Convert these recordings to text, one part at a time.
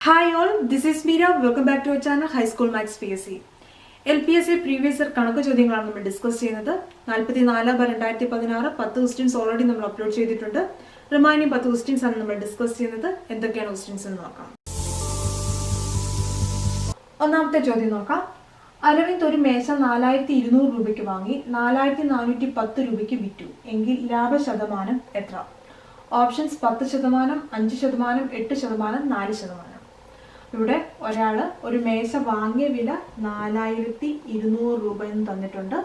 Hi all, this is Meera. Welcome back to our channel High School Maths PSC. LPSA previous year കണക്ക് ചോദ്യങ്ങളാണ് നമ്മൾ discuss ചെയ്യുന്നത്. 44/2016 10 questions already നമ്മൾ upload ചെയ്തിട്ടുണ്ട്. Remaining 10 questions ആണ് നമ്മൾ ഡിസ്കസ് ചെയ്യുന്നത്. എന്തൊക്കെയാണ് ക്വസ്റ്റ്യൻസ് എന്ന് നോക്കാം. ഒന്നാമത്തെ ചോദ്യം നോക്കാം. അരവിന്ദ് ഒരു മേശ 4200 രൂപയ്ക്ക് വാങ്ങി 4410 രൂപയ്ക്ക് വിറ്റു എങ്കിൽ ലാഭ ശതമാനം എത്ര? ഓപ്ഷൻസ് 10%, 5%, 8%, 4%. ഇവിടെ ഒരാൾ ഒരു മേശ വാങ്ങിയ വില 4200 രൂപ എന്ന് തന്നിട്ടുണ്ട്.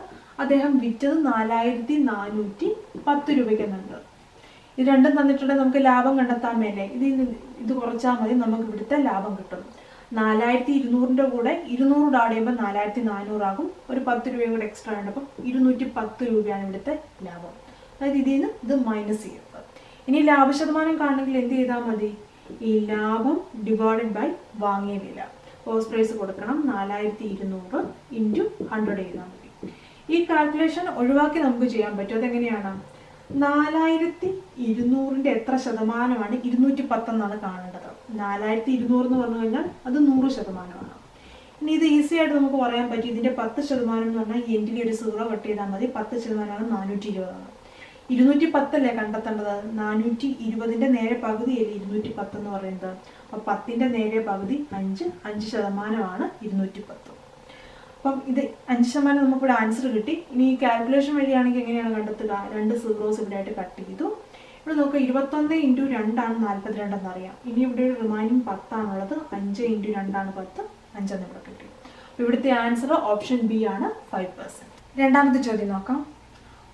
അദ്ദേഹം വിറ്റത് 4410 രൂപയ്ക്ക് എന്നുണ്ട്. ഇത് രണ്ടും തന്നിട്ടുണ്ടെങ്കിൽ നമുക്ക് ലാഭം കണ്ടെത്താൻ മേലെ ഇത് കുറച്ചാൽ മതി, നമുക്ക് ഇവിടുത്തെ ലാഭം കിട്ടും. 4200 കൂടെ 200 ആഡ് ചെയ്യുമ്പോൾ 4400 ആകും. ഒരു 10 രൂപയും കൂടെ എക്സ്ട്രാ ഉണ്ട്, അപ്പം 210 രൂപയാണ് ഇവിടുത്തെ ലാഭം. അതായത് ഇതിൽ നിന്ന് ഇത് മൈനസ് ചെയ്യുന്നത്. ഇനി ലാഭശതമാനം കാണണമെങ്കിൽ എന്ത് ചെയ്താൽ മതി? ഈ ലാഭം ഡിവൈഡഡ് ബൈ വാങ്ങിയ വില, കോസ്റ്റ് പ്രൈസ് കൊടുക്കണം. 4200 ഇൻറ്റു 100 ചെയ്താൽ മതി. ഈ കാൽക്കുലേഷൻ ഒഴിവാക്കി നമുക്ക് ചെയ്യാൻ പറ്റും. അതെങ്ങനെയാണ്? 4200ന്റെ എത്ര ശതമാനമാണ് 210 എന്നാണ് കാണേണ്ടത്. 4200 എന്ന് പറഞ്ഞു കഴിഞ്ഞാൽ അത് 100%. ഇനി ഇത് ഈസി ആയിട്ട് നമുക്ക് പറയാൻ പറ്റും. ഇതിന്റെ 10% എന്ന് പറഞ്ഞാൽ എൻഡിൽ ഒരു 0 കട്ട് ചെയ്താൽ മതി. 10% 420. 210 അല്ലേ കണ്ടെത്തേണ്ടത്? 420ന്റെ നേരെ പകുതിയല്ലേ 210 എന്ന് പറയുന്നത്. അപ്പൊ 10ന്റെ നേരെ പകുതി 5% 210. അപ്പം ഇത് 5% നമുക്കിവിടെ ആൻസർ കിട്ടി. ഇനി ഈ കാൽക്കുലേഷൻ വഴിയാണെങ്കിൽ എങ്ങനെയാണ് കണ്ടെത്തുക? 2 സീറോസ് ഇവിടെ ആയിട്ട് കട്ട് ചെയ്തു. ഇവിടെ നോക്കുക, 21 × 2 ആണ് 42 എന്നറിയാം. ഇനി ഇവിടെ റിമൈനിങ് 10 ആണുള്ളത്. 5 × 2 ആണ് 10, 5 എന്ന് ഇവിടെ കിട്ടി. ഇവിടുത്തെ ആൻസർ ഓപ്ഷൻ ബി ആണ്, 5%. രണ്ടാമത്തെ ചോദ്യം നോക്കാം.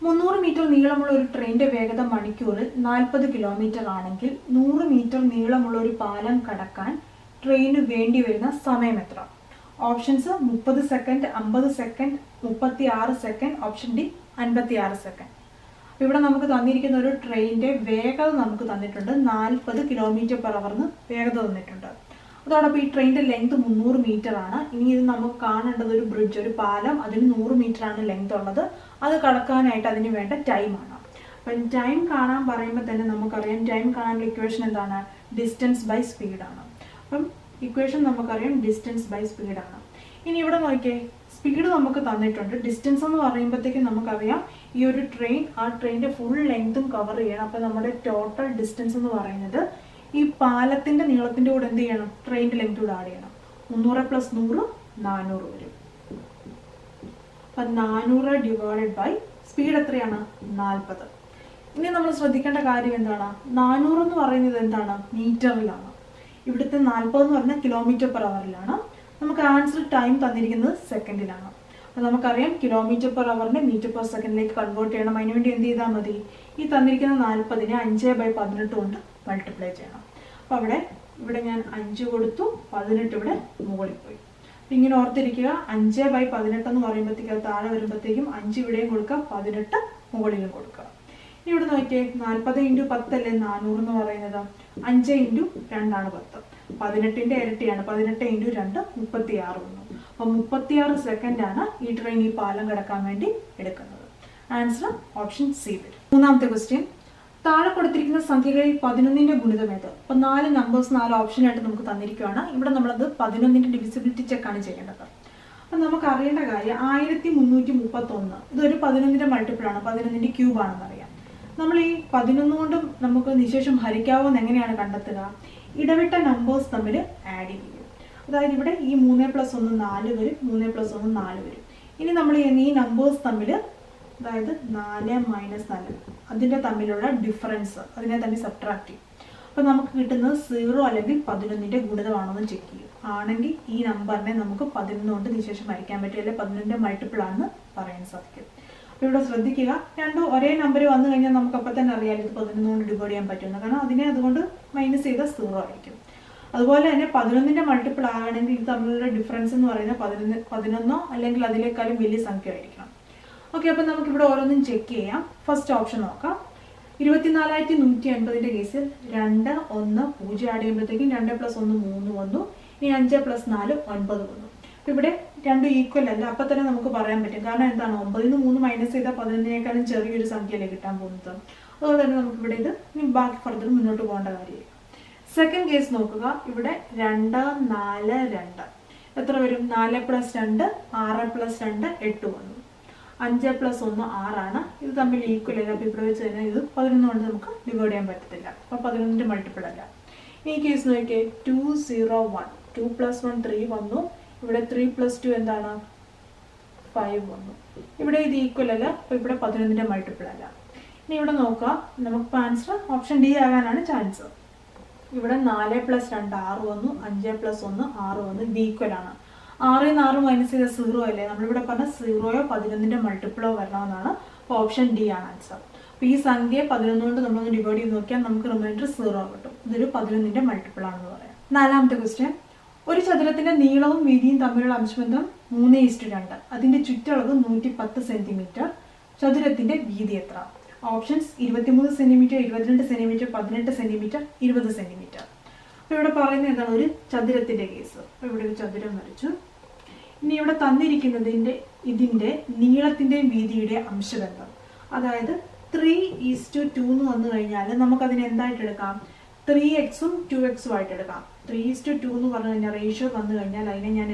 300 മീറ്റർ നീളമുള്ള ഒരു ട്രെയിനിന്റെ വേഗത മണിക്കൂറിൽ 40 കിലോമീറ്റർ ആണെങ്കിൽ 100 മീറ്റർ നീളമുള്ള ഒരു പാലം കടക്കാൻ ട്രെയിന് വേണ്ടി വരുന്ന സമയം എത്ര? Options 30 second, 50 second, 36 second, option D 56 second. ഇവിടെ നമുക്ക് തന്നിരിക്കുന്ന ഒരു ട്രെയിനിന്റെ വേഗത നമുക്ക് തന്നിട്ടുണ്ട്. 40 km/h വേഗത തന്നിട്ടുണ്ട്. അതോടൊപ്പം ഈ ട്രെയിനിന്റെ ലെങ്ത് 300 മീറ്റർ ആണ്. ഇനി ഇത് നമുക്ക് കാണേണ്ടത് ഒരു ബ്രിഡ്ജ്, ഒരു പാലം, അതിന് 100 മീറ്റർ ആണ് ലെങ്ത് ഉള്ളത്. അത് കടക്കാനായിട്ട് അതിന് വേണ്ട ടൈമാണ്. അപ്പം ടൈം കാണാൻ പറയുമ്പോൾ തന്നെ നമുക്കറിയാം, ടൈം കാണാനുള്ള ഇക്വേഷൻ എന്താണ്? ഡിസ്റ്റൻസ് ബൈ സ്പീഡാണ്. അപ്പം ഇക്വേഷൻ നമുക്കറിയാം ഡിസ്റ്റൻസ് ബൈ സ്പീഡാണ്. ഇനി ഇവിടെ നോക്കിയേ, സ്പീഡ് നമുക്ക് തന്നിട്ടുണ്ട്. ഡിസ്റ്റൻസ് എന്ന് പറയുമ്പോഴത്തേക്കും നമുക്കറിയാം ഈ ഒരു ട്രെയിൻ ആ ട്രെയിനിന്റെ ഫുൾ ലെങ്തും കവർ ചെയ്യണം. അപ്പം നമ്മുടെ ടോട്ടൽ ഡിസ്റ്റൻസ് എന്ന് പറയുന്നത് ഈ പാലത്തിന്റെ നീളത്തിന്റെ കൂടെ എന്ത് ചെയ്യണം? ട്രെയിനിന്റെ ലെങ്ത് കൂടെ ആഡ് ചെയ്യണം. 300 + 100 400 വരും. അപ്പം 400 ഡിവൈഡഡ് ബൈ സ്പീഡ് എത്രയാണ്? 40. ഇനി നമ്മൾ ശ്രദ്ധിക്കേണ്ട കാര്യം എന്താണ്? 400 എന്ന് പറയുന്നത് എന്താണ്? മീറ്ററിലാണ്. ഇവിടുത്തെ 40 എന്ന് പറഞ്ഞാൽ km/h. നമുക്ക് ആൻസർ ടൈം തന്നിരിക്കുന്നത് സെക്കൻഡിലാണ്. അപ്പം നമുക്കറിയാം km/h മീറ്റർ/സെക്കൻഡിലേക്ക് കൺവേർട്ട് ചെയ്യണം. അതിനുവേണ്ടി എന്ത് ചെയ്താൽ മതി? ഈ തന്നിരിക്കുന്ന 40നെ 5/18 കൊണ്ട് മൾട്ടിപ്ലൈ ചെയ്യണം. അപ്പോൾ ഇവിടെ ഞാൻ 5 കൊടുത്തു, 18 ഇവിടെ മുകളിൽ പോയി. ഇങ്ങനെ ഓർത്തിരിക്കുക, 5/18 എന്ന് പറയുമ്പോഴത്തേക്കും അത് താഴെ വരുമ്പോഴത്തേക്കും 5 ഇവിടെയും കൊടുക്കുക, 18 മുകളിലും കൊടുക്കുക. ഇനി ഇവിടെ നോക്കിയേ, 40 × 10 അല്ലേ 400 എന്ന് പറയുന്നത്. 5 × 2 ആണ് 10. 18ന്റെ ഇരട്ടിയാണ്. 18 × 2 36 വന്നു. അപ്പം 36 സെക്കൻഡാണ് ഈ ട്രെയിൻ ഈ പാലം കിടക്കാൻ വേണ്ടി എടുക്കുന്നത്. ആൻസർ ഓപ്ഷൻ സി വരും. മൂന്നാമത്തെ ക്വസ്റ്റ്യൻ. താഴെ കൊടുത്തിരിക്കുന്ന സംഖ്യകളിൽ 11ന്റെ ഗുണിതം ഏത്? അപ്പം 4 നമ്പേഴ്സ് 4 ഓപ്ഷനായിട്ട് നമുക്ക് തന്നിരിക്കുകയാണ്. ഇവിടെ നമ്മളത് 11ന്റെ ഡിവിസിബിലിറ്റി ചെക്കാണ് ചെയ്യേണ്ടത്. അപ്പം നമുക്ക് അറിയേണ്ട കാര്യം 1331 ഇതൊരു 11ന്റെ മൾട്ടിപ്പിൾ ആണ്, 11ന്റെ ക്യൂബ് ആണെന്ന് അറിയാം. നമ്മൾ ഈ 11 കൊണ്ടും നമുക്ക് നിശേഷം ഹരിക്കാവുന്ന എങ്ങനെയാണ് കണ്ടെത്തുക? ഇടവിട്ട നമ്പേഴ്സ് തമ്മിൽ ആഡ് ചെയ്യും. അതായത് ഇവിടെ ഈ 3 + 1 4 വരും, 3 + 1 4 വരും. ഇനി നമ്മൾ ഈ നമ്പേഴ്സ് തമ്മിൽ, അതായത് 4 - 4 അതിൻ്റെ തമ്മിലുള്ള ഡിഫറൻസ് അതിനെ തന്നെ സബ്ട്രാക്ട് ചെയ്യും. അപ്പം നമുക്ക് കിട്ടുന്നത് 0 അല്ലെങ്കിൽ 11ന്റെ ഗുണിതമാണെന്ന് ചെക്ക് ചെയ്യും. ആണെങ്കിൽ ഈ നമ്പറിനെ നമുക്ക് 11 കൊണ്ട് നിശേഷം ഹരിക്കാൻ പറ്റും, അല്ലെങ്കിൽ 11ന്റെ മൾട്ടിപ്പിൾ ആണെന്ന് പറയാൻ സാധിക്കും. അപ്പോൾ ഇവിടെ ശ്രദ്ധിക്കുക, രണ്ടും ഒരേ നമ്പർ വന്നു കഴിഞ്ഞാൽ നമുക്ക് അപ്പം തന്നെ അറിയാം ഇത് 11 കൊണ്ട് ഡിവൈഡ് ചെയ്യാൻ പറ്റുമെന്ന്. കാരണം അതിനെ അതുകൊണ്ട് മൈനസ് ചെയ്താൽ 0 ആയിരിക്കും. അതുപോലെ തന്നെ 11ന്റെ മൾട്ടിപ്പിൾ ആണെങ്കിൽ ഇത് തമ്മിലുള്ള ഡിഫറൻസ് എന്ന് പറയുന്നത് 11 അല്ലെങ്കിൽ അതിനേക്കാളും വലിയ സംഖ്യ ആയിരിക്കണം. ഓക്കെ, അപ്പം നമുക്കിവിടെ ഓരോന്നും ചെക്ക് ചെയ്യാം. ഫസ്റ്റ് ഓപ്ഷൻ നോക്കാം. 24150ന്റെ കേസിൽ 2 1 0 ആഡ് ചെയ്യുമ്പോഴത്തേക്കും 2 + 1 3 വന്നു. ഇനി 5 + 4 9 വന്നു. അപ്പം ഇവിടെ രണ്ടും ഈക്വൽ അല്ല. അപ്പം തന്നെ നമുക്ക് പറയാൻ പറ്റും. കാരണം എന്താണ്? 9ൽ 3 മൈനസ് ചെയ്താൽ 11നേക്കാളും ചെറിയൊരു സംഖ്യയല്ലേ കിട്ടാൻ പോകുന്നത്. അതുകൊണ്ട് തന്നെ നമുക്കിവിടെ ഇത് ഇനി ബാക്കി ഫർദർ മുന്നോട്ട് പോകേണ്ട കാര്യമില്ല. സെക്കൻഡ് കേസ് നോക്കുക. ഇവിടെ 2, 4, 2 എത്ര വരും? 4 + 2 6 + 2 8 വന്നു. 5 + 1 6 ഇത് തമ്മിൽ ഈക്വൽ അല്ല. അപ്പോൾ ഇവിടെ വെച്ച് തന്നെ ഇത് 11 കൊണ്ട് നമുക്ക് ഡിവൈഡ് ചെയ്യാൻ പറ്റത്തില്ല. അപ്പോൾ 11ന്റെ മൾട്ടിപ്പിൾ അല്ല. ഈ കേസ് നോക്കിയേ 2 0 1 2 + 1 3 വന്നു. ഇവിടെ 3 + 2 എന്താണ്? 5 വന്നു. ഇവിടെ ഇത് ഈക്വൽ അല്ല. അപ്പോൾ ഇവിടെ 11ന്റെ മൾട്ടിപ്പിൾ അല്ല. ഇനി ഇവിടെ നോക്കുക. നമുക്ക് ആൻസർ ഓപ്ഷൻ ഡി ആകാനാണ് ചാൻസ്. ഇവിടെ 4 + 2 6 വന്നു. 5 + 1 6 വന്നു. ഇത് ഈക്വൽ ആണ്. 6 ൽ 6 മൈനസ് ചെയ്ത 0 അല്ലേ? നമ്മളിവിടെ പറഞ്ഞ 0യോ 11ന്റെ മൾട്ടിപ്പിളോ വരണമെന്നാണ്. അപ്പോൾ ഓപ്ഷൻ ഡി ആണ് ആൻസർ. അപ്പോൾ ഈ സംഖ്യയെ 11 കൊണ്ട് നമ്മളൊന്ന് ഡിവൈഡ് ചെയ്ത് നോക്കിയാൽ നമുക്ക് റിമൈൻഡർ 0 കിട്ടും. ഇതൊരു 11ന്റെ മൾട്ടിപ്പിൾ ആണെന്ന് പറയാം. 4ാമത്തെ ക്വസ്റ്റ്യൻ. ഒരു ചതുരത്തിന്റെ നീളവും വീതിയും തമ്മിലുള്ള അംശബന്ധം 3:2. അതിന്റെ ചുറ്റളവ് 110 സെന്റിമീറ്റർ. ചതുരത്തിന്റെ വീതി എത്ര? Options 23 centimetre, 22 centimetre, 18 centimetre, 20 centimetre. അപ്പോൾ ഇവിടെ പറയുന്നത് എന്താണ്? ഒരു ചതുരത്തിന്റെ കേസ്. അപ്പോൾ ഇവിടെ ഒരു ചതുരം വരച്ചു. ഇനി ഇവിടെ തന്നിരിക്കുന്നതിന്റെ ഇതിന്റെ നീളത്തിന്റെയും വീതിയുടെയും അംശബന്ധം, അതായത് 3:2 എന്ന് വന്നു കഴിഞ്ഞാൽ നമുക്കതിനെ എന്തായിട്ട് എടുക്കാം? 3x-ഉം 2x-ഉം ആയിട്ട് എടുക്കാം. 3:2 എന്ന് പറഞ്ഞു കഴിഞ്ഞാൽ റേഷ്യോ വന്നു കഴിഞ്ഞാൽ അതിനെ ഞാൻ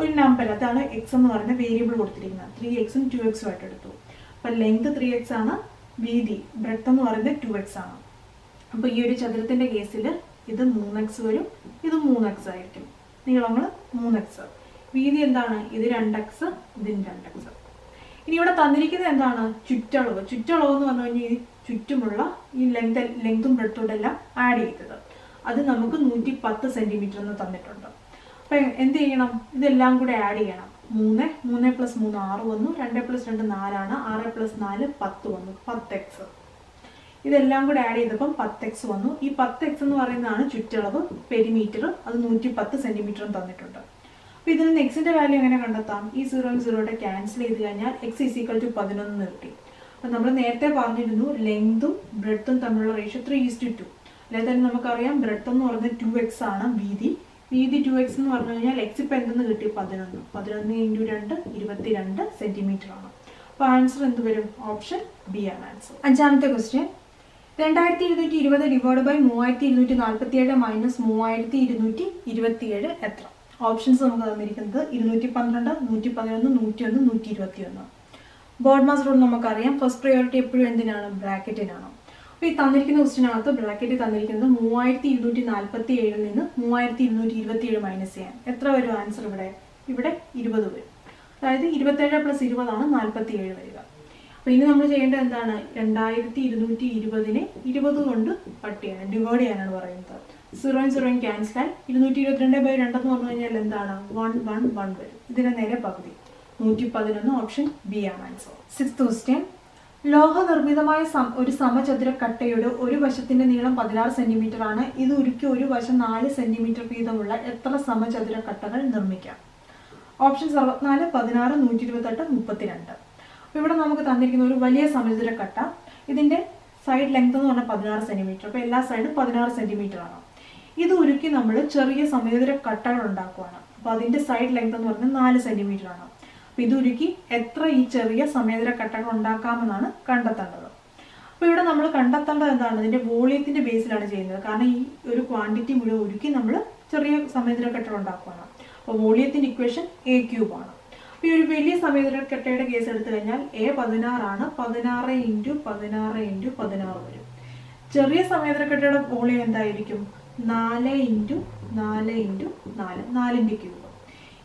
ഒരു നമ്പർ, അതാണ് എക്സ് എന്ന് പറയുന്ന വേരിയബിൾ കൊടുത്തിരിക്കുന്നത്. 3x-ഉം 2x-ഉം ആയിട്ട് എടുത്തു. അപ്പം ലെങ്ത് 3x ആണ്, വീതി ബ്രെഡ്ത്ത് എന്ന് പറയുന്നത് 2x ആണ്. അപ്പോൾ ഈ ഒരു ചതുരത്തിന്റെ കേസിൽ ഇത് 3x വരും, ഇത് 3x ആയിരിക്കും. നീളങ്ങൾ 3x. വീതി എന്താണ്? ഇത് 2x, ഇതിന് 2x. ഇനി ഇവിടെ തന്നിരിക്കുന്നത് എന്താണ്? ചുറ്റളവ്. ചുറ്റളവ് എന്ന് പറഞ്ഞു കഴിഞ്ഞാൽ ഈ ചുറ്റുമുള്ള ഈ ലെങ്തും ബ്രെഡ്ത്തും എല്ലാം ആഡ് ചെയ്തത്. അത് നമുക്ക് 110 സെന്റിമീറ്റർ എന്ന് തന്നിട്ടുണ്ട്. അപ്പം എന്ത് ചെയ്യണം? ഇതെല്ലാം കൂടെ ആഡ് ചെയ്യണം. 3 + 3 6 വന്നു. 2 + 2 4 6 + 4 10 വന്നു. 10x. ഇതെല്ലാം കൂടെ ആഡ് ചെയ്തപ്പം 10x വന്നു. ഈ 10x എന്ന് പറയുന്നതാണ് ചുറ്റളവ്. പെരിമീറ്റർ അത് 110 സെന്റിമീറ്ററും തന്നിട്ടുണ്ട്. അപ്പോൾ ഇതിൽ നിന്ന് എക്സിന്റെ വാല്യൂ എങ്ങനെ കണ്ടെത്താം? ഈ 0 ക്യാൻസൽ ചെയ്ത് കഴിഞ്ഞാൽ x = 11 കിട്ടി. അപ്പം നമ്മൾ നേരത്തെ പറഞ്ഞിരുന്നു ലെങ്തും ബ്രെഡ്ത്തും തമ്മിലുള്ള റേഷ്യോ 3:2. അല്ലെങ്കിൽ തന്നെ നമുക്കറിയാം ബ്രെഡ്ത്ത് എന്ന് പറയുന്നത് 2x ആണ്. വീതി 2x എന്ന് പറഞ്ഞു കഴിഞ്ഞാൽ x ഇപ്പം എന്തെന്ന് കിട്ടി? 11. 11 × 2 22 സെന്റിമീറ്റർ ആണ്. അപ്പോൾ ആൻസർ എന്ത് വരും? ഓപ്ഷൻ ബി ആണ് ആൻസർ. 5ാമത്തെ ക്വസ്റ്റ്യൻ. 2220 ഡിവൈഡ് ബൈ 3247 മൈനസ് 3227 എത്ര? ഓപ്ഷൻസ് നമുക്ക് തന്നിരിക്കുന്നത് 212, 111, 101, 121. ബോർഡ് മാസ് റൂൾ നമുക്കറിയാം. ഫസ്റ്റ് പ്രയോറിറ്റി എപ്പോഴും എന്തിനാണ്? ബ്രാക്കറ്റിനാണ്. അപ്പോൾ ഈ തന്നിരിക്കുന്ന ക്വസ്റ്റിനകത്ത് ബ്രാക്കറ്റിൽ തന്നിരിക്കുന്നത് 3247 നിന്ന് 3227 മൈനസ് ചെയ്യാൻ എത്ര വരും ആൻസർ? ഇവിടെ 20 വരും. അതായത് 27 + 20 ആണ് 47 വരിക. അപ്പോൾ ഇനി നമ്മൾ ചെയ്യേണ്ടത് എന്താണ്? 2220നെ 20 കൊണ്ട് കട്ട് ചെയ്യാൻ, ഡിവൈഡ് ചെയ്യാനാണ് പറയുന്നത്. 0 ക്യാൻസൽ ആയി 222/2 എന്ന് പറഞ്ഞു കഴിഞ്ഞാൽ എന്താണ്? 1 വരും. ഇതിനെ നേരെ പകുതി 111. ഓപ്ഷൻ ബി ആണ് ആൻസർ. 6th question. ലോഹ നിർമ്മിതമായ ഒരു സമചതുര കട്ടയുടെ ഒരു വശത്തിന്റെ നീളം 16 സെന്റിമീറ്റർ ആണ്. ഇത് ഉരുക്കി ഒരു വശം 4 സെന്റിമീറ്റർ വീതമുള്ള എത്ര സമചതുര കട്ടകൾ നിർമ്മിക്കാം? ഓപ്ഷൻ 64, 16, 128, 32. അപ്പോൾ ഇവിടെ നമുക്ക് തന്നിരിക്കുന്ന ഒരു വലിയ സമചതുര കട്ട. ഇതിന്റെ സൈഡ് ലെങ്ത് എന്ന് പറഞ്ഞാൽ 16 സെന്റിമീറ്റർ. അപ്പോൾ എല്ലാ സൈഡും 16 സെന്റിമീറ്റർ ആണ്. ഇത് ഉരുക്കി നമ്മൾ ചെറിയ സമചതുര കട്ടകൾ ഉണ്ടാക്കുകയാണ്. അപ്പോൾ അതിന്റെ സൈഡ് ലെങ്ത് എന്ന് പറഞ്ഞാൽ 4 സെന്റിമീറ്റർ ആണ്. അപ്പോൾ ഇത് ഉരുക്കി എത്ര ഈ ചെറിയ സമചതുര കട്ടകൾ ഉണ്ടാക്കാമെന്നാണ് കണ്ടെത്തേണ്ടത്. അപ്പോൾ ഇവിടെ നമ്മൾ കണ്ടെത്തേണ്ടത് എന്താണ്? ഇതിന്റെ വോളിയത്തിന്റെ ബേസിലാണ് ചെയ്യുന്നത്. കാരണം ഈ ഒരു ക്വാണ്ടിറ്റി മുഴുവൻ ഉരുക്കി നമ്മൾ ചെറിയ സമചതുര കട്ടകൾ ഉണ്ടാക്കുകയാണ്. അപ്പോൾ വോളിയത്തിന്റെ ഇക്വേഷൻ A³ ആണ്. അപ്പോൾ ഈ ഒരു വലിയ സമചതുര കട്ടയുടെ കേസ് എടുത്തു കഴിഞ്ഞാൽ A 16 ആണ്. 16 × 16 × 16 വരും. ചെറിയ സമചതുര കട്ടയുടെ വോളിയം എന്തായിരിക്കും? 4 × 4 × 4, 4ന്റെ ക്യൂബ്.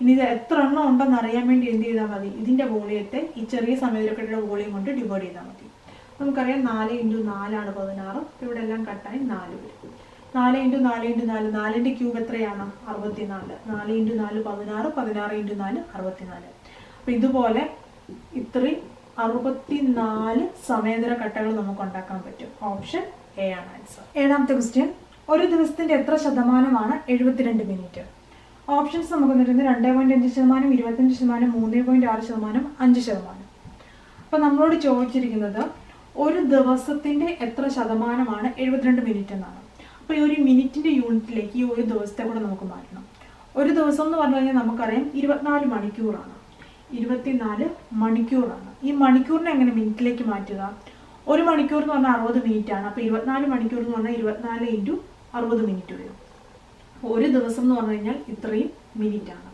ഇനി ഇത് എത്ര എണ്ണം ഉണ്ടെന്ന് അറിയാൻ വേണ്ടി എന്ത് ചെയ്താൽ മതി? ഇതിന്റെ വോളിയത്തെ ഈ ചെറിയ സമചതുര കട്ടയുടെ വോളിയം കൊണ്ട് ഡിവൈഡ് ചെയ്താൽ മതി. നമുക്കറിയാം 4 × 4 ആണ് 16. ഇവിടെ എല്ലാം കട്ടായി 4 വരും. 4 × 4 × 4, 4ന്റെ ക്യൂബ് എത്രയാണ്? 64. 4 × 4 16, 16 × 4 64. അപ്പോൾ ഇതുപോലെ ഇത്രയും 64 സമചതുര കട്ടകൾ നമുക്ക് ഉണ്ടാക്കാൻ പറ്റും. ഓപ്ഷൻ എ ആണ് ആൻസർ. 7ാമത്തെ ക്വസ്റ്റ്യൻ. ഒരു ദിവസത്തിന്റെ എത്ര ശതമാനമാണ് 72 മിനിറ്റ്? ഓപ്ഷൻസ് നമുക്ക് തരുന്നത് 2.5%, 25%, 3.6%, 5%. അപ്പോൾ നമ്മളോട് ചോദിച്ചിരിക്കുന്നത് ഒരു ദിവസത്തിന്റെ എത്ര ശതമാനമാണ് 72 മിനിറ്റ് എന്നാണ്. അപ്പോൾ ഈ ഒരു മിനിറ്റിന്റെ യൂണിറ്റിലേക്ക് ഈ ഒരു ദിവസത്തെ കൂടെ നമുക്ക് മാറ്റണം. ഒരു ദിവസം എന്ന് പറഞ്ഞു കഴിഞ്ഞാൽ നമുക്കറിയാം 24 മണിക്കൂറാണ്. 24 മണിക്കൂറാണ്. ഈ മണിക്കൂറിനെ എങ്ങനെ മിനിറ്റിലേക്ക് മാറ്റുക? ഒരു മണിക്കൂർ എന്ന് പറഞ്ഞാൽ 60 മിനിറ്റ് ആണ്. അപ്പോൾ 24 മണിക്കൂർ എന്ന് പറഞ്ഞാൽ 24 × 60 മിനിറ്റ് വരും. ഒരു ദിവസം എന്ന് പറഞ്ഞു കഴിഞ്ഞാൽ ഇത്രയും മിനിറ്റ് ആണ്.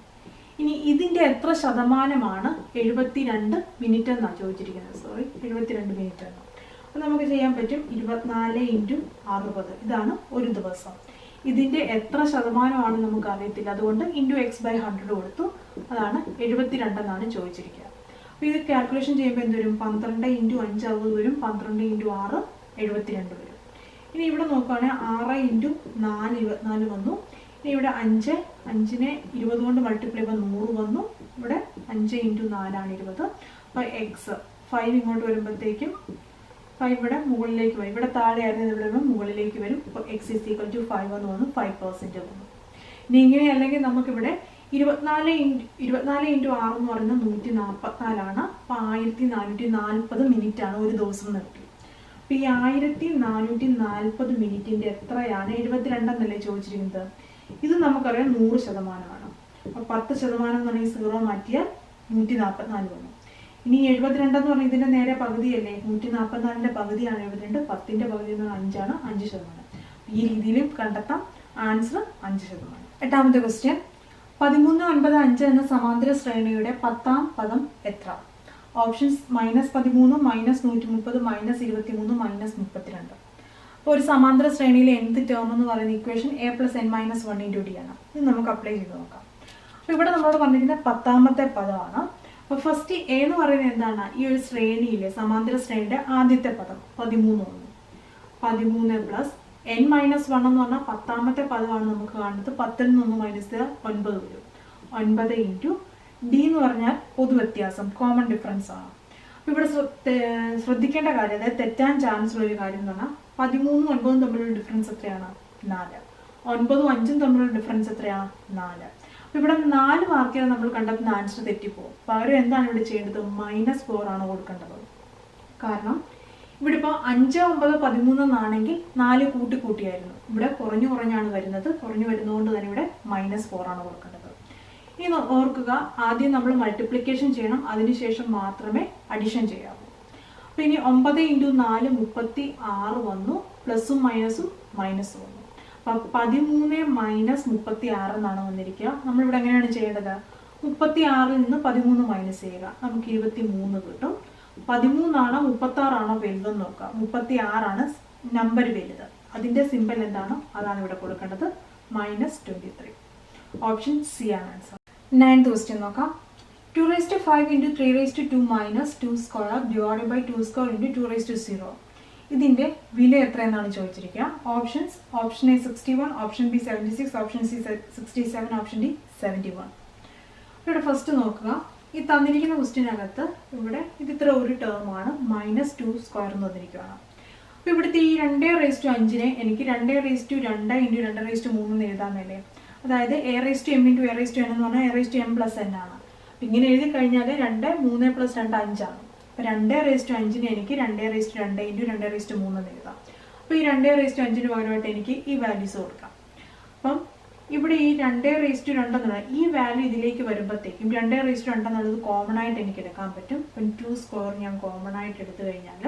ഇനി ഇതിന്റെ എത്ര ശതമാനമാണ് 72 മിനിറ്റ് എന്നാണ് ചോദിച്ചിരിക്കുന്നത്. 72 മിനിറ്റ് ആണ്. അപ്പോൾ നമുക്ക് ചെയ്യാൻ പറ്റും 24 × 60. ഇതാണ് ഒരു ദിവസം. ഇതിന്റെ എത്ര ശതമാനമാണ് നമുക്ക് അറിയത്തില്ല, അതുകൊണ്ട് x/100 കൊടുത്തു. അതാണ് 72 എന്നാണ് ചോദിച്ചിരിക്കുക. അപ്പോൾ ഇത് കാൽക്കുലേഷൻ ചെയ്യുമ്പോൾ എന്ത് വരും? 12 × 5 60 വരും, 12 × 6 72 വരും. ഇനി ഇവിടെ നോക്കുകയാണെങ്കിൽ 6 × 4 24 വന്നു. ഇനി ഇവിടെ 5 5നെ 20 കൊണ്ട് മൾട്ടിപ്ലൈ ചെയ്യുമ്പോൾ 100 വന്നു. ഇവിടെ 5 × 4 ആണ് 20. അപ്പോൾ എക്സ് 5 ഇങ്ങോട്ട് വരുമ്പോഴത്തേക്കും 5 ഇവിടെ മുകളിലേക്ക് വരും. ഇവിടെ താഴെ ആയിരുന്നു, ഇവിടെ മുകളിലേക്ക് വരും. അപ്പോൾ x = 5 എന്ന് വന്നു, 5% വന്നു. ഇനി ഇങ്ങനെ അല്ലെങ്കിൽ നമുക്കിവിടെ 24 × 6 എന്ന് പറയുന്നത് 144 ആണ്. അപ്പോൾ 1440 മിനിറ്റ് ആണ് ഒരു ദിവസം നിർത്തി. അപ്പോൾ ഈ 1440 മിനിറ്റിന്റെ എത്രയാണ് 72 എന്നല്ലേ ചോദിച്ചിരിക്കുന്നത്? ഇത് നമുക്കറിയാം 100%. അപ്പോൾ 10% എന്ന് പറഞ്ഞാൽ 0 മാറ്റിയാൽ 144 വന്നു. ഇനി 72 എന്ന് പറഞ്ഞാൽ ഇതിന്റെ നേരെ പകുതിയല്ലേ? 144ന്റെ പകുതിയാണ് 72. 10ന്റെ പകുതി എന്ന് പറഞ്ഞാൽ 5 ആണ്, 5%. ഈ രീതിയിലും കണ്ടെത്താം. ആൻസർ 5%. എട്ടാമത്തെ ക്വസ്റ്റ്യൻ, 13 9 5 എന്ന സമാന്തര ശ്രേണിയുടെ 10ാം പദം എത്ര? ഓപ്ഷൻസ് -13, -130, -23, -32. അപ്പോൾ ഒരു സമാന്തര ശ്രേണിയിലെ nth ടേം എന്ന് പറയുന്ന ഇക്വേഷൻ a + n - 1 × d ആണ്. ഇത് നമുക്ക് അപ്ലൈ ചെയ്ത് നോക്കാം. അപ്പോൾ ഇവിടെ നമ്മളോട് പറഞ്ഞിരിക്കുന്ന 10ാമത്തെ പദമാണ്. അപ്പോൾ ഫസ്റ്റ് എ എന്ന് പറയുന്നത് എന്താണ്? ഈ ഒരു ശ്രേണിയിലെ സമാന്തര ശ്രേണിയുടെ ആദ്യത്തെ പദം 13 വന്നു. 13 + n - 1 എന്ന് പറഞ്ഞാൽ 10ാമത്തെ പദമാണ് നമുക്ക് കാണുന്നത്. 10ൽ നിന്ന് മൈനസ് 9 വരും. 9 × d എന്ന് പറഞ്ഞാൽ പൊതുവ്യത്യാസം, കോമൺ ഡിഫറൻസ് ആണ്. അപ്പോൾ ഇവിടെ ശ്രദ്ധിക്കേണ്ട കാര്യം, അതായത് തെറ്റാൻ ചാൻസ് ഉള്ള ഒരു കാര്യം എന്ന് പറഞ്ഞാൽ 13ഉം 9ഉം തമ്മിലുള്ള ഡിഫറൻസ് എത്രയാണ്? 4. 9ഉം 5ഉം തമ്മിലുള്ള ഡിഫറൻസ് എത്രയാണ്? 4. അപ്പോൾ ഇവിടെ 4 മാർക്ക് ചെയ്താൽ നമ്മൾ കണ്ടെത്തുന്ന ആൻസർ തെറ്റിപ്പോകും. പകരം എന്താണ് ഇവിടെ ചെയ്യേണ്ടത്? -4 ആണ് കൊടുക്കേണ്ടത്. കാരണം ഇവിടെ ഇപ്പോൾ 5 9 13 എന്നാണെങ്കിൽ 4 കൂട്ടിയായിരുന്നു. ഇവിടെ കുറഞ്ഞാണ് വരുന്നത്. കുറഞ്ഞു വരുന്നതുകൊണ്ട് തന്നെ ഇവിടെ -4 ആണ് കൊടുക്കേണ്ടത്. ഇനി ഓർക്കുക, ആദ്യം നമ്മൾ മൾട്ടിപ്ലിക്കേഷൻ ചെയ്യണം, അതിനുശേഷം മാത്രമേ അഡിഷൻ ചെയ്യാവൂ. അപ്പോൾ ഇനി 9 × 4 36 വന്നു. പ്ലസും മൈനസും മൈനസ് വന്നു. അപ്പം 13 - 36 എന്നാണ് വന്നിരിക്കുക. നമ്മളിവിടെ എങ്ങനെയാണ് ചെയ്യേണ്ടത്? 36ൽ നിന്ന് 13 മൈനസ് ചെയ്യുക. നമുക്ക് 23 കിട്ടും. 13 ആണോ 36 ആണോ വലുതെന്ന് നോക്കാം. 36 ആണ് നമ്പർ വലുത്. അതിന്റെ സിമ്പൽ എന്താണ്? അതാണ് ഇവിടെ കൊടുക്കേണ്ടത്, -23. ഓപ്ഷൻ സി ആണ് ആൻസർ. 9th ക്വസ്റ്റ്യൻ നോക്കാം. 2⁵ × 3⁵2 - 2² / 2² × 2⁵0. ഇതിന്റെ വില എത്ര എന്നാണ് ചോദിച്ചിരിക്കുക. Options: option A 61, option B 76, option C 67, option D 71. ഇവിടെ ഫസ്റ്റ് നോക്കുക, ഈ തന്നിരിക്കുന്ന ക്വസ്റ്റ്യനകത്ത് ഇവിടെ ഇത് ഇത്ര ഒരു ടേമാണ്, -2² എന്ന് തന്നിരിക്കുകയാണ്. അപ്പോൾ ഇവിടുത്തെ ഈ 2⁵5നെ എനിക്ക് 2⁵2 × 2⁵3 എന്ന് എഴുതാമെന്നല്ലേ? അതായത് a⁻m × a⁻n എന്ന് പറഞ്ഞാൽ a⁻m + n ആണ്. ഇങ്ങനെ എഴുതി കഴിഞ്ഞാൽ 2 3 + 2 5 ആണ്. അപ്പോൾ 2⁵5നെ എനിക്ക് 2⁵2 × 2⁵3 എന്ന് എഴുതാം. അപ്പോൾ ഈ 2⁵5ന് പകരമായിട്ട് എനിക്ക് ഈ വാല്യൂസ് കൊടുക്കാം. അപ്പം ഇവിടെ ഈ 2⁵2 എന്നുള്ള ഈ വാല്യൂ ഇതിലേക്ക് വരുമ്പോഴത്തേക്കും 2⁵2 എന്നുള്ളത് കോമൺ ആയിട്ട് എനിക്ക് എടുക്കാൻ പറ്റും. അപ്പം 2² ഞാൻ കോമൺ ആയിട്ട് എടുത്തു കഴിഞ്ഞാൽ,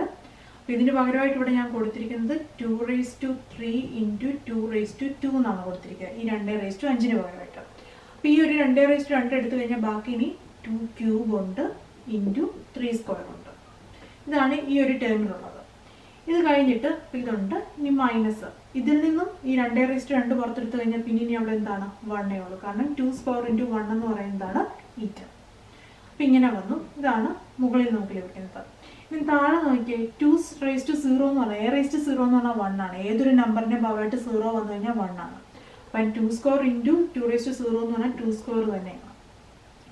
അപ്പോൾ ഇതിന് പകരമായിട്ട് ഇവിടെ ഞാൻ കൊടുത്തിരിക്കുന്നത് 2⁵3 × 2⁵2 എന്നാണ് കൊടുത്തിരിക്കുക, ഈ 2⁵5ന് പകരമായിട്ട്. അപ്പോൾ ഈ ഒരു 2⁵2 എടുത്തു കഴിഞ്ഞാൽ ബാക്കി ഇനി 2³ ഉണ്ട് × 3² ഉണ്ട്. ഇതാണ് ഈ ഒരു ടേമിലുള്ളത്. ഇത് കഴിഞ്ഞിട്ട് ഇതുണ്ട്, ഇനി മൈനസ്. ഇതിൽ നിന്നും ഈ 2⁵2 പുറത്തെടുത്ത് കഴിഞ്ഞാൽ പിന്നെ ഇനി അവിടെ എന്താണ്? 1 ഉള്ളൂ. കാരണം 2² × 1 എന്ന് പറയുന്നതാണ് ഈ ടേം. അപ്പം ഇങ്ങനെ വന്നു. ഇതാണ് മുകളിൽ നോക്കി ലഭിക്കുന്നത്. ഇനി താഴെ നോക്കിയാൽ 2⁵0 എന്ന് പറഞ്ഞാൽ a⁻0 എന്ന് പറഞ്ഞാൽ 1 ആണ്. ഏതൊരു നമ്പറിന്റെ ഭാഗമായിട്ട് 0 വന്നു കഴിഞ്ഞാൽ 1 ആണ്. അപ്പം 2² × 2⁵0 എന്ന് പറഞ്ഞാൽ 2² തന്നെയാണ്.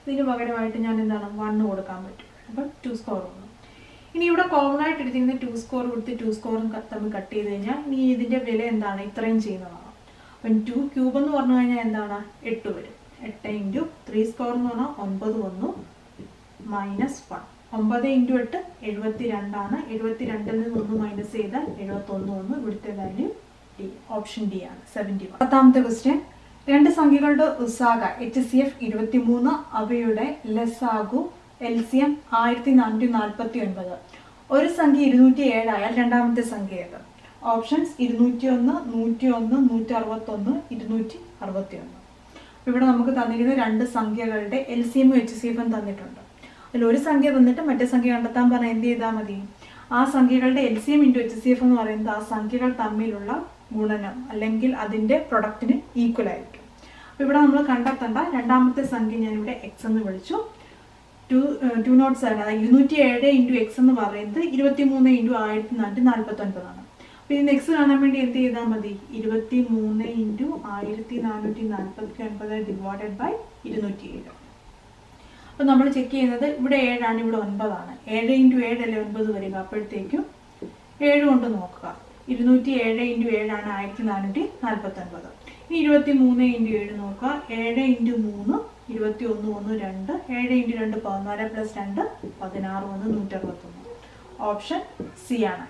ഇതിന് പകരമായിട്ട് ഞാൻ എന്താണ്? 1 കൊടുക്കാൻ പറ്റും. അപ്പം 2² വന്നു. ഇനി ഇവിടെ കോമൺ ആയിട്ട് എടുത്തിരിക്കുന്ന 2² കൊടുത്ത് 2² തമ്മിൽ കട്ട് ചെയ്ത് കഴിഞ്ഞാൽ ഇനി ഇതിന്റെ വില എന്താണ്? ഇത്രയും ചെയ്യുന്നതാണ്. അപ്പം 2³ എന്ന് പറഞ്ഞു കഴിഞ്ഞാൽ എന്താണ്? 8 വരും. 8 × 3² എന്ന് പറഞ്ഞാൽ 9 വന്നു, -1. 9 × 8 72 ആണ്. 72ൽ നിന്ന് 1 മൈനസ് ചെയ്താൽ 71 വന്നു. ഇവിടുത്തെ വാല്യൂ ഡി, ഓപ്ഷൻ ഡി ആണ്, 71. 10ാമത്തെ ക്വസ്റ്റ്യൻ, 2 സംഖ്യകളുടെ ഉസാഗ HCF 23, അവയുടെ ലസാഗു LCM 1449. ഒരു സംഖ്യ 207 ആയാൽ രണ്ടാമത്തെ സംഖ്യ ഏത്? ഓപ്ഷൻസ് 201, 101, 161, 261. ഇവിടെ നമുക്ക് തന്നിരിക്കുന്ന രണ്ട് സംഖ്യകളുടെ LCM HCF തന്നിട്ടുണ്ട്. അതിൽ ഒരു സംഖ്യ തന്നിട്ട് മറ്റേ സംഖ്യ കണ്ടെത്താൻ പറഞ്ഞാൽ എന്ത് ചെയ്താൽ മതി? ആ സംഖ്യകളുടെ LCM × HCF എന്ന് പറയുന്നത് ആ സംഖ്യകൾ തമ്മിലുള്ള ഗുണനം അല്ലെങ്കിൽ അതിൻ്റെ പ്രൊഡക്റ്റിന് ഈക്വൽ ആയിരിക്കും. അപ്പോൾ ഇവിടെ നമ്മൾ കണ്ടെത്തേണ്ട രണ്ടാമത്തെ സംഖ്യ ഞാനിവിടെ എക്സ് എന്ന് വിളിച്ചു. 207, അതായത് 207 × x എന്ന് പറയുന്നത് 23 × 1449. അപ്പോൾ ഇതിന് എക്സ് കാണാൻ വേണ്ടി എന്ത് ചെയ്താൽ മതി? 23 × 1449 ഡിവൈഡഡ് ബൈ 207. അപ്പോൾ നമ്മൾ ചെക്ക് ചെയ്യുന്നത് ഇവിടെ 7 ആണ്, ഇവിടെ 9 ആണ്. 7 × 7 അല്ലേ 9 വരിക. അപ്പോഴത്തേക്കും 7 കൊണ്ട് നോക്കുക. 207 × 7 ആണ് 1449. ഇനി 23 × 7 നോക്കുക. 7 × 3 21, 1, 2. 7 × 2 14 + 2 16, 1, 161. ഓപ്ഷൻ സി ആണ്.